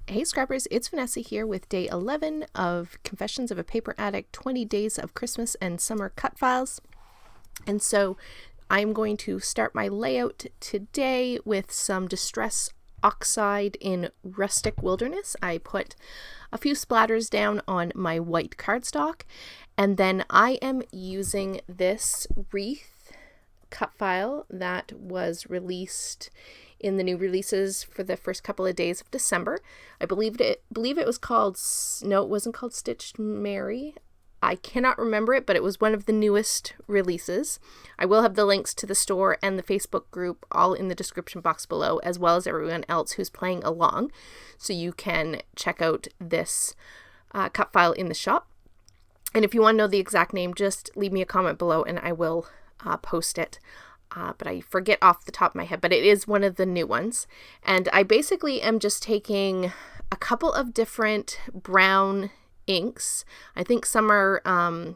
Hey Scrappers, it's Vanessa here with day 11 of Confessions of a Paper Addict, 20 Days of Christmas and Summer Cut Files. And so I'm going to start my layout today with some Distress Oxide in Rustic Wilderness. I put a few splatters down on my white cardstock, and then I am using this wreath cut file that was released in the new releases for the first couple of days of December. I believe it was called, no, it wasn't called Stitched Mary. I cannot remember it, but it was one of the newest releases. I will have the links to the store and the Facebook group all in the description box below, as well as everyone else who's playing along. So you can check out this cut file in the shop. And if you want to know the exact name, just leave me a comment below and I will post it. But I forget off the top of my head, but it is one of the new ones. And I basically am just taking a couple of different brown inks. I think some are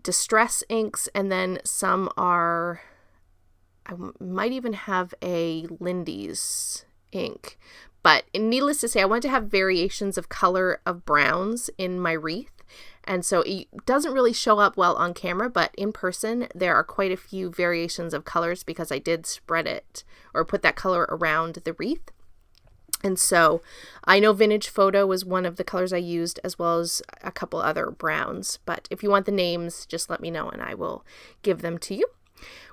distress inks, and then some are, I might even have a Lindy's ink. But needless to say, I want to have variations of color of browns in my wreath. And so it doesn't really show up well on camera, but in person there are quite a few variations of colors because I did spread it or put that color around the wreath. And so I know Vintage Photo was one of the colors I used, as well as a couple other browns. But if you want the names, just let me know and I will give them to you.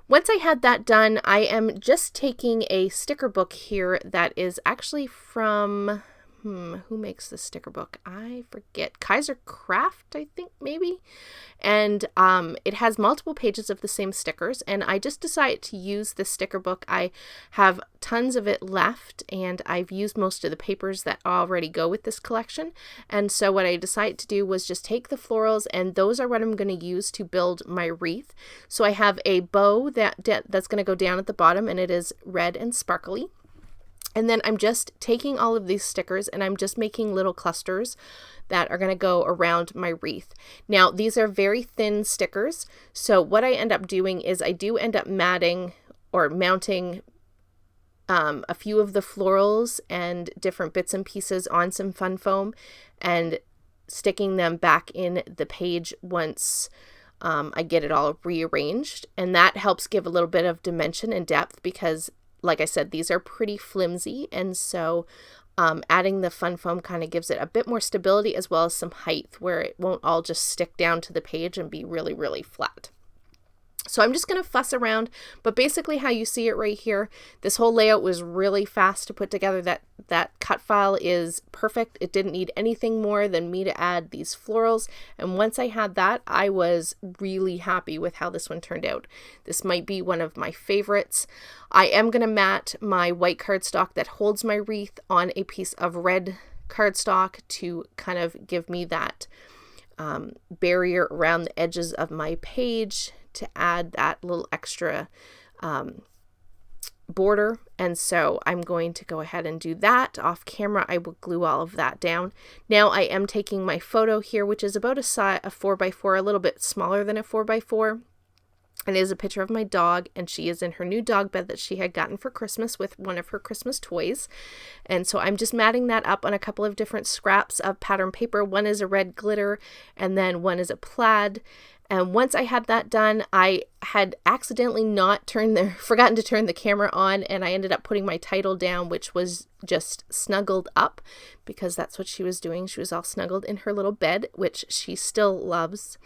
Once I had that done, I am just taking a sticker book here that is actually from, who makes the sticker book? I forget. Kaiser Craft, I think, maybe. And it has multiple pages of the same stickers, and I just decided to use this sticker book. I have tons of it left, and I've used most of the papers that already go with this collection. And so what I decided to do was just take the florals, and those are what I'm going to use to build my wreath. So I have a bow that's going to go down at the bottom, and it is red and sparkly. And then I'm just taking all of these stickers and I'm just making little clusters that are going to go around my wreath. Now, these are very thin stickers. So what I end up doing is I do end up matting or mounting a few of the florals and different bits and pieces on some fun foam and sticking them back in the page once I get it all rearranged. And that helps give a little bit of dimension and depth because, like I said, these are pretty flimsy, and so adding the fun foam kind of gives it a bit more stability as well as some height where it won't all just stick down to the page and be really, really flat. So I'm just going to fuss around, but basically how you see it right here, this whole layout was really fast to put together. That cut file is perfect. It didn't need anything more than me to add these florals. And once I had that, I was really happy with how this one turned out. This might be one of my favorites. I am going to mat my white cardstock that holds my wreath on a piece of red cardstock to kind of give me that barrier around the edges of my page to add that little extra border. And so I'm going to go ahead and do that off camera. I will glue all of that down. Now I am taking my photo here, which is about a 4x4, a little bit smaller than a 4x4. And it is a picture of my dog, and she is in her new dog bed that she had gotten for Christmas with one of her Christmas toys. And so I'm just matting that up on a couple of different scraps of pattern paper. One is a red glitter, and then one is a plaid. And once I had that done, I had accidentally forgotten to turn the camera on, and I ended up putting my title down, which was just snuggled up because that's what she was doing. She was all snuggled in her little bed, which she still loves.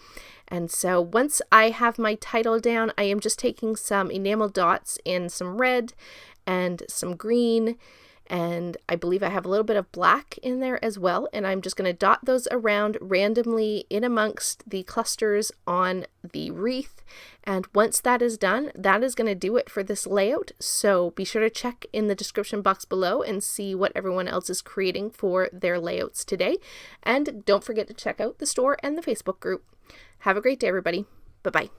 And so once I have my title down, I am just taking some enamel dots in some red and some green, and I believe I have a little bit of black in there as well, and I'm just going to dot those around randomly in amongst the clusters on the wreath. And once that is done, that is going to do it for this layout. So be sure to check in the description box below and see what everyone else is creating for their layouts today. And don't forget to check out the store and the Facebook group. Have a great day, everybody. Bye-bye.